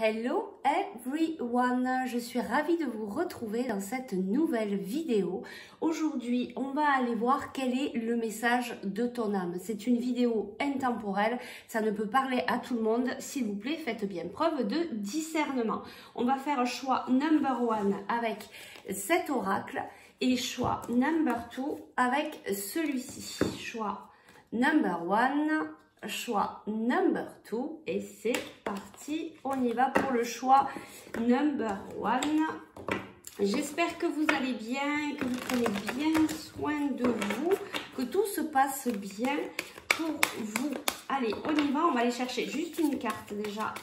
Hello everyone, je suis ravie de vous retrouver dans cette nouvelle vidéo. Aujourd'hui, on va aller voir quel est le message de ton âme. C'est une vidéo intemporelle, ça ne peut parler à tout le monde. S'il vous plaît, faites bien preuve de discernement. On va faire choix number 1 avec cet oracle et choix number 2 avec celui-ci. Choix number 1. Choix number 2 et c'est parti, on y va pour le choix number 1. J'espère que vous allez bien, que vous prenez bien soin de vous, que tout se passe bien pour vous. Allez, on y va, on va aller chercher juste une carte déjà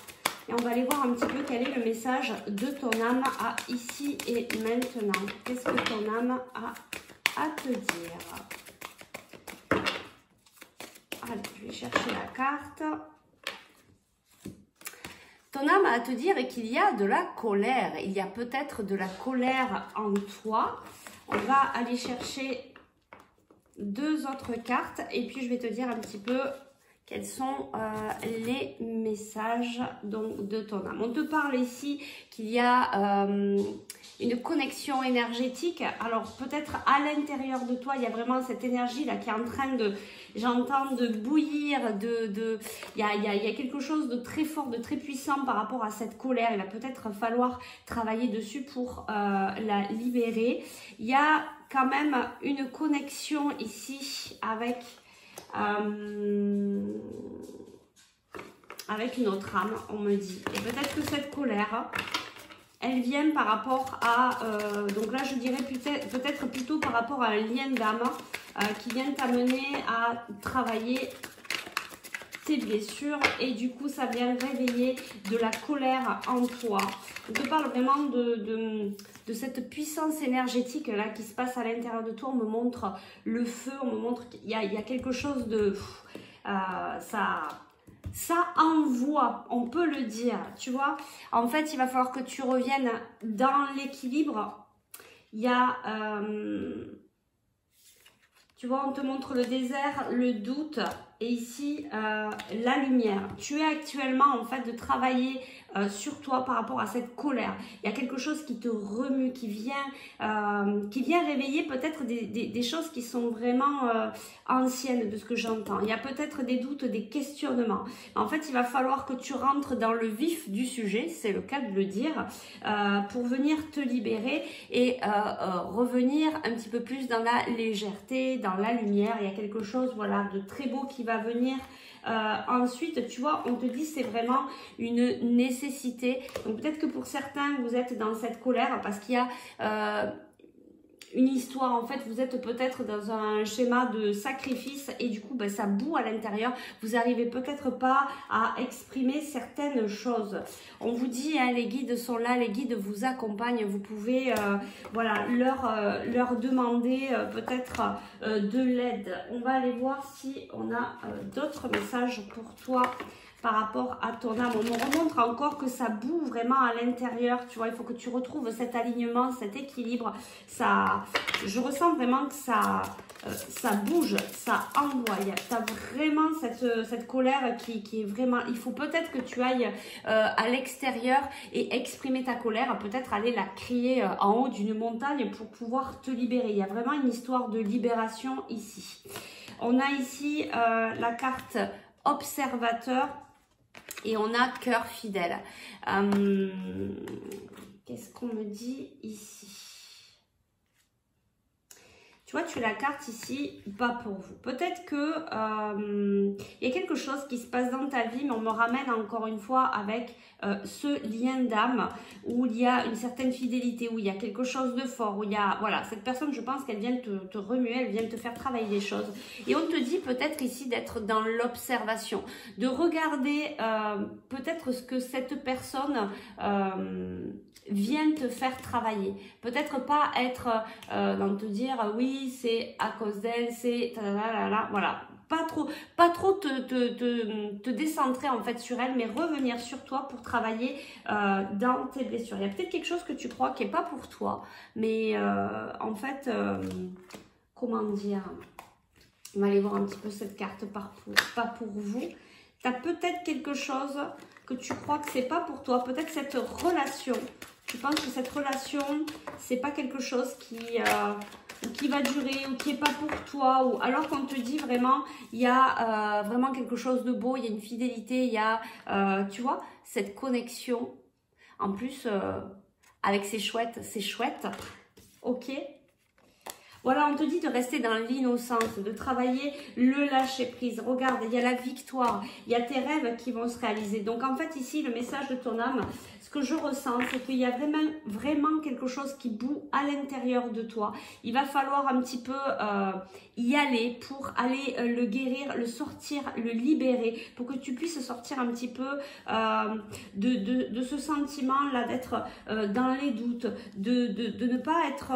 et on va aller voir un petit peu quel est le message de ton âme à ici et maintenant. Qu'est-ce que ton âme a à te dire? Allez, je vais chercher la carte. Ton âme a à te dire qu'il y a de la colère. Il y a peut-être de la colère en toi. On va aller chercher deux autres cartes et puis je vais te dire un petit peu quels sont les messages donc, de ton âme. On te parle ici qu'il y a une connexion énergétique. Alors peut-être à l'intérieur de toi, il y a vraiment cette énergie là qui est en train de, j'entends, de bouillir. Il y a quelque chose de très fort, de très puissant par rapport à cette colère. Il va peut-être falloir travailler dessus pour la libérer. Il y a quand même une connexion ici avec une autre âme, on me dit. Et peut-être que cette colère, elle vient par rapport à... donc là, je dirais peut-être plutôt par rapport à un lien d'âme qui vient t'amener à travailler tes blessures. Et du coup, ça vient réveiller de la colère en toi. On te parle vraiment de cette puissance énergétique là qui se passe à l'intérieur de toi. On me montre le feu, on me montre qu'il y a quelque chose de... ça envoie, on peut le dire, tu vois. En fait, il va falloir que tu reviennes dans l'équilibre. Il y a... tu vois, on te montre le désert, le doute et ici la lumière. Tu es actuellement en fait de travailler sur toi par rapport à cette colère. Il y a quelque chose qui te remue, qui vient réveiller peut-être des choses qui sont vraiment anciennes de ce que j'entends. Il y a peut-être des doutes, des questionnements. En fait, il va falloir que tu rentres dans le vif du sujet, c'est le cas de le dire, pour venir te libérer et revenir un petit peu plus dans la légèreté, dans la lumière. Il y a quelque chose, voilà, de très beau qui va venir. Ensuite, tu vois, on te dit c'est vraiment une nécessité. Donc peut-être que pour certains, vous êtes dans cette colère parce qu'il y a une histoire, en fait, vous êtes peut-être dans un schéma de sacrifice et du coup, ben, ça bout à l'intérieur. Vous n'arrivez peut-être pas à exprimer certaines choses. On vous dit, hein, les guides sont là, les guides vous accompagnent. Vous pouvez voilà, leur demander peut-être de l'aide. On va aller voir si on a d'autres messages pour toi par rapport à ton âme. On me remontre encore que ça boue vraiment à l'intérieur, tu vois, il faut que tu retrouves cet alignement, cet équilibre. Je ressens vraiment que ça bouge, ça envoie. Tu as vraiment cette colère qui est vraiment... Il faut peut-être que tu ailles à l'extérieur et exprimer ta colère, peut-être aller la crier en haut d'une montagne pour pouvoir te libérer. Il y a vraiment une histoire de libération ici. On a ici la carte observateur. Et on a cœur fidèle. Qu'est-ce qu'on me dit ici? Tu vois, tu as la carte ici, pas pour vous. Peut-être que il y a quelque chose qui se passe dans ta vie, mais on me ramène encore une fois avec ce lien d'âme où il y a une certaine fidélité, où il y a quelque chose de fort, où il y a, voilà, cette personne, je pense qu'elle vient te remuer, elle vient te faire travailler des choses. Et on te dit peut-être ici d'être dans l'observation, de regarder peut-être ce que cette personne vient te faire travailler. Peut-être pas être dans te dire oui, c'est à cause d'elle, c'est voilà. Pas trop te décentrer en fait sur elle, mais revenir sur toi pour travailler dans tes blessures. Il y a peut-être quelque chose que tu crois qui n'est pas pour toi, mais en fait, comment dire, on va aller voir un petit peu cette carte pas pour vous. Tu as peut-être quelque chose que tu crois que c'est pas pour toi. Peut-être cette relation, tu penses que cette relation, c'est pas quelque chose qui va durer ou qui est pas pour toi, ou alors qu'on te dit vraiment, il y a vraiment quelque chose de beau, il y a une fidélité, il y a, tu vois, cette connexion. En plus, avec ces chouettes, c'est chouette, ok. Voilà, on te dit de rester dans l'innocence, de travailler le lâcher-prise. Regarde, il y a la victoire, il y a tes rêves qui vont se réaliser. Donc, en fait, ici, le message de ton âme, ce que je ressens, c'est qu'il y a vraiment quelque chose qui bout à l'intérieur de toi. Il va falloir un petit peu y aller pour aller le guérir, le sortir, le libérer, pour que tu puisses sortir un petit peu de ce sentiment-là, d'être dans les doutes, de ne pas être...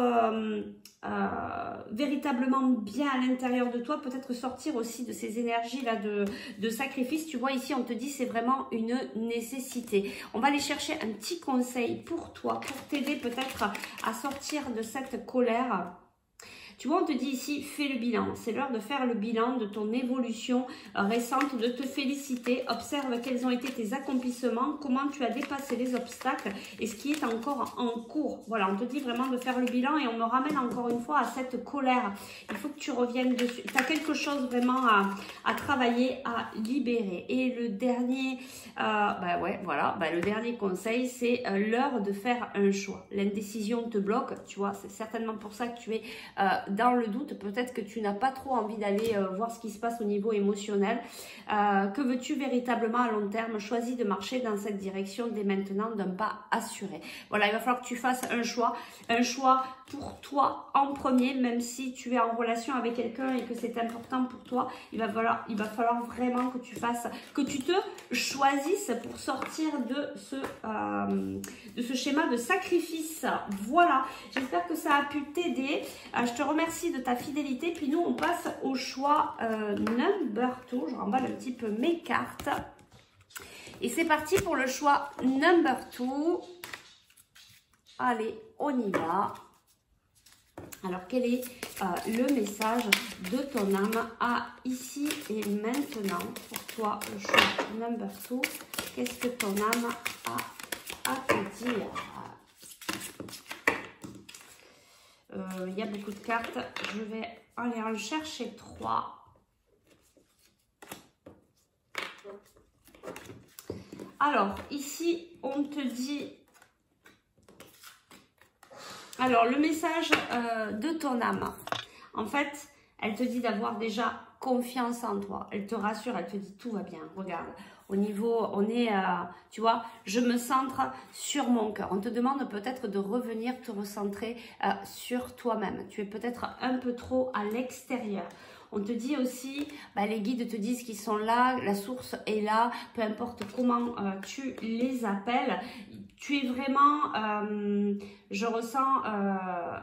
véritablement bien à l'intérieur de toi, peut-être sortir aussi de ces énergies là de sacrifice. Tu vois ici on te dit c'est vraiment une nécessité. On va aller chercher un petit conseil pour toi, pour t'aider peut-être à sortir de cette colère. Tu vois, on te dit ici, fais le bilan. C'est l'heure de faire le bilan de ton évolution récente, de te féliciter. Observe quels ont été tes accomplissements, comment tu as dépassé les obstacles et ce qui est encore en cours. Voilà, on te dit vraiment de faire le bilan et on me ramène encore une fois à cette colère. Il faut que tu reviennes dessus. Tu as quelque chose vraiment à travailler, à libérer. Et le dernier, le dernier conseil, c'est l'heure de faire un choix. L'indécision te bloque, tu vois, c'est certainement pour ça que tu es dans le doute, peut-être que tu n'as pas trop envie d'aller voir ce qui se passe au niveau émotionnel. Que veux-tu véritablement à long terme? Choisis de marcher dans cette direction dès maintenant d'un pas assuré. Voilà, il va falloir que tu fasses un choix pour toi en premier, même si tu es en relation avec quelqu'un et que c'est important pour toi, il va falloir vraiment que tu te choisisses pour sortir de ce schéma de sacrifice. Voilà, j'espère que ça a pu t'aider. Je te remercie de ta fidélité. Puis nous, on passe au choix number 2. Je remballe un petit peu mes cartes. Et c'est parti pour le choix number 2. Allez, on y va. Alors, quel est le message de ton âme à ici et maintenant pour toi, le choix number 2? Qu'est-ce que ton âme a à te dire? Il y a beaucoup de cartes. Je vais aller en chercher 3. Alors, ici, on te dit... Alors, le message de ton âme, en fait, elle te dit d'avoir déjà confiance en toi. Elle te rassure, elle te dit tout va bien. Regarde, au niveau, on est, tu vois, je me centre sur mon cœur. On te demande peut-être de revenir te recentrer sur toi-même. Tu es peut-être un peu trop à l'extérieur. On te dit aussi, les guides te disent qu'ils sont là, la source est là, peu importe comment tu les appelles. Tu es vraiment, je ressens,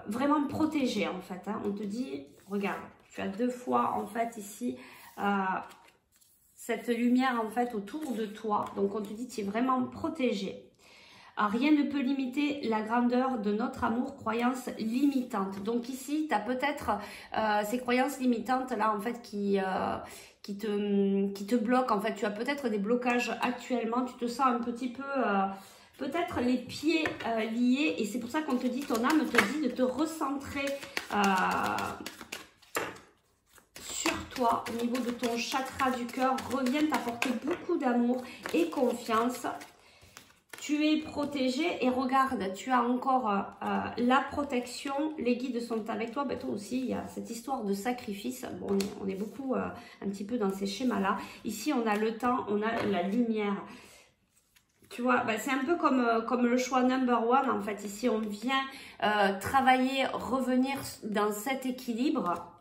vraiment protégé en fait. Hein. On te dit, regarde, tu as 2 fois en fait ici cette lumière en fait autour de toi. Donc on te dit, tu es vraiment protégé. Rien ne peut limiter la grandeur de notre amour, croyances limitantes. Donc ici, tu as peut-être ces croyances limitantes là en fait qui te bloquent. En fait, tu as peut-être des blocages actuellement. Tu te sens un petit peu... peut-être les pieds liés, et c'est pour ça qu'on te dit, ton âme te dit de te recentrer sur toi, au niveau de ton chakra du cœur. Reviens t'apporter beaucoup d'amour et confiance. Tu es protégé et regarde, tu as encore la protection, les guides sont avec toi. Toi aussi, il y a cette histoire de sacrifice. Bon, on est beaucoup un petit peu dans ces schémas-là. Ici, on a le temps, on a la lumière. Tu vois, c'est un peu comme le choix number 1. En fait, ici, on vient travailler, revenir dans cet équilibre.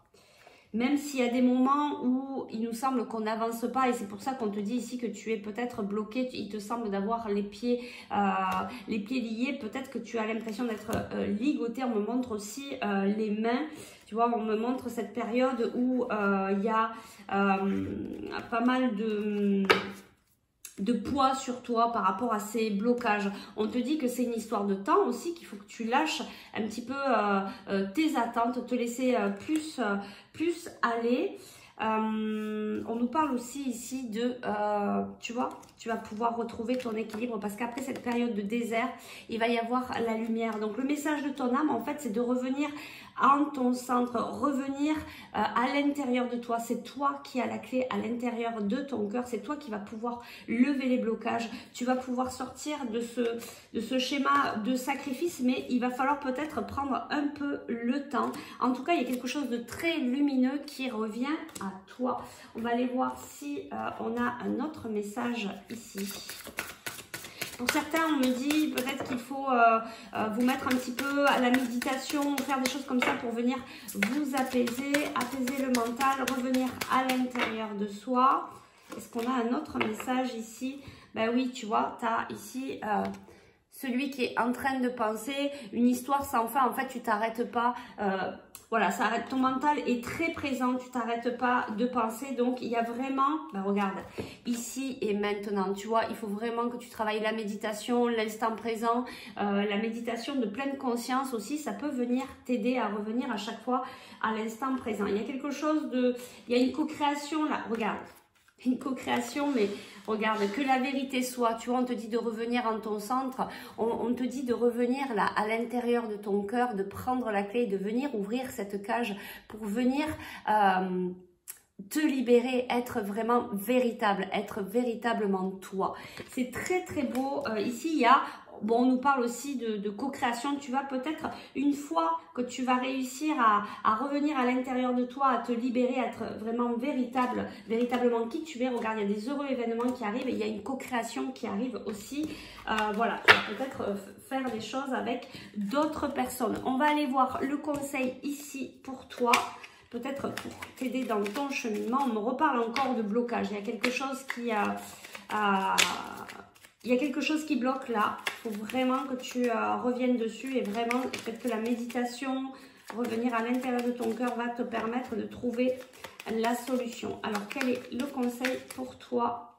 Même s'il y a des moments où il nous semble qu'on n'avance pas. Et c'est pour ça qu'on te dit ici que tu es peut-être bloqué. Il te semble d'avoir les pieds liés. Peut-être que tu as l'impression d'être ligoté. On me montre aussi les mains. Tu vois, on me montre cette période où il y a pas mal de poids sur toi par rapport à ces blocages. On te dit que c'est une histoire de temps aussi, qu'il faut que tu lâches un petit peu tes attentes, te laisser plus aller. On nous parle aussi ici de, tu vois, tu vas pouvoir retrouver ton équilibre parce qu'après cette période de désert, il va y avoir la lumière. Donc le message de ton âme, en fait, c'est de revenir en ton centre, revenir à l'intérieur de toi. C'est toi qui as la clé à l'intérieur de ton cœur. C'est toi qui vas pouvoir lever les blocages. Tu vas pouvoir sortir de ce schéma de sacrifice, mais il va falloir peut-être prendre un peu le temps. En tout cas, il y a quelque chose de très lumineux qui revient à toi. On va aller voir si on a un autre message ici. Pour certains, on me dit peut-être qu'il faut vous mettre un petit peu à la méditation, faire des choses comme ça pour venir vous apaiser, apaiser le mental, revenir à l'intérieur de soi. Est-ce qu'on a un autre message ici? Ben oui, tu vois, tu as ici celui qui est en train de penser une histoire sans fin. En fait, tu t'arrêtes pas. Voilà, ça arrête, ton mental est très présent, tu t'arrêtes pas de penser. Donc, il y a vraiment, ben regarde, ici et maintenant, tu vois, il faut vraiment que tu travailles la méditation, l'instant présent, la méditation de pleine conscience aussi, ça peut venir t'aider à revenir à chaque fois à l'instant présent. Il y a quelque chose de, il y a une co-création là, regarde. Une co-création, mais regarde, que la vérité soit, tu vois, on te dit de revenir en ton centre, on te dit de revenir là, à l'intérieur de ton cœur, de prendre la clé, de venir ouvrir cette cage pour venir te libérer, être vraiment véritable, être véritablement toi. C'est très très beau. Ici, il y a... Bon, on nous parle aussi de co-création. Tu vas peut-être, une fois que tu vas réussir à revenir à l'intérieur de toi, à te libérer, à être vraiment véritablement qui tu es. Regarde, il y a des heureux événements qui arrivent et il y a une co-création qui arrive aussi. Voilà, tu vas peut-être faire des choses avec d'autres personnes. On va aller voir le conseil ici pour toi. Peut-être pour t'aider dans ton cheminement. On me reparle encore de blocage. Il y a quelque chose qui il y a quelque chose qui bloque là. Il faut vraiment que tu reviennes dessus et vraiment, peut-être que la méditation, revenir à l'intérieur de ton cœur va te permettre de trouver la solution. Alors, quel est le conseil pour toi ?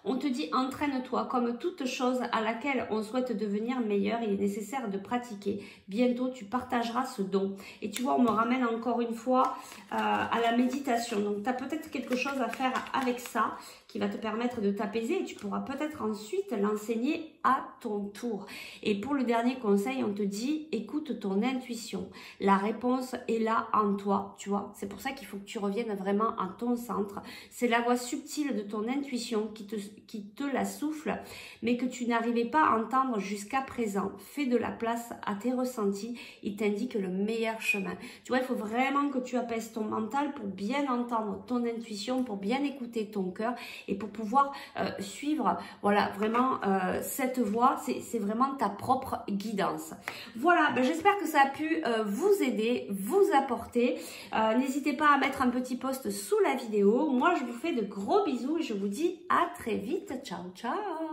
On te dit, entraîne-toi. Comme toute chose à laquelle on souhaite devenir meilleur, il est nécessaire de pratiquer. Bientôt, tu partageras ce don. Et tu vois, on me ramène encore une fois à la méditation. Donc, tu as peut-être quelque chose à faire avec ça qui va te permettre de t'apaiser et tu pourras peut-être ensuite l'enseigner à ton tour. Et pour le dernier conseil, on te dit, écoute ton intuition. La réponse est là en toi, tu vois. C'est pour ça qu'il faut que tu reviennes vraiment à ton centre. C'est la voix subtile de ton intuition qui te la souffle, mais que tu n'arrivais pas à entendre jusqu'à présent. Fais de la place à tes ressentis, il t'indique le meilleur chemin. Tu vois, il faut vraiment que tu apaises ton mental pour bien entendre ton intuition, pour bien écouter ton cœur et pour pouvoir suivre, voilà, vraiment cette voie, c'est vraiment ta propre guidance. Voilà, ben, j'espère que ça a pu vous aider, vous apporter. N'hésitez pas à mettre un petit post sous la vidéo. Moi, je vous fais de gros bisous et je vous dis à très vite. Ciao, ciao!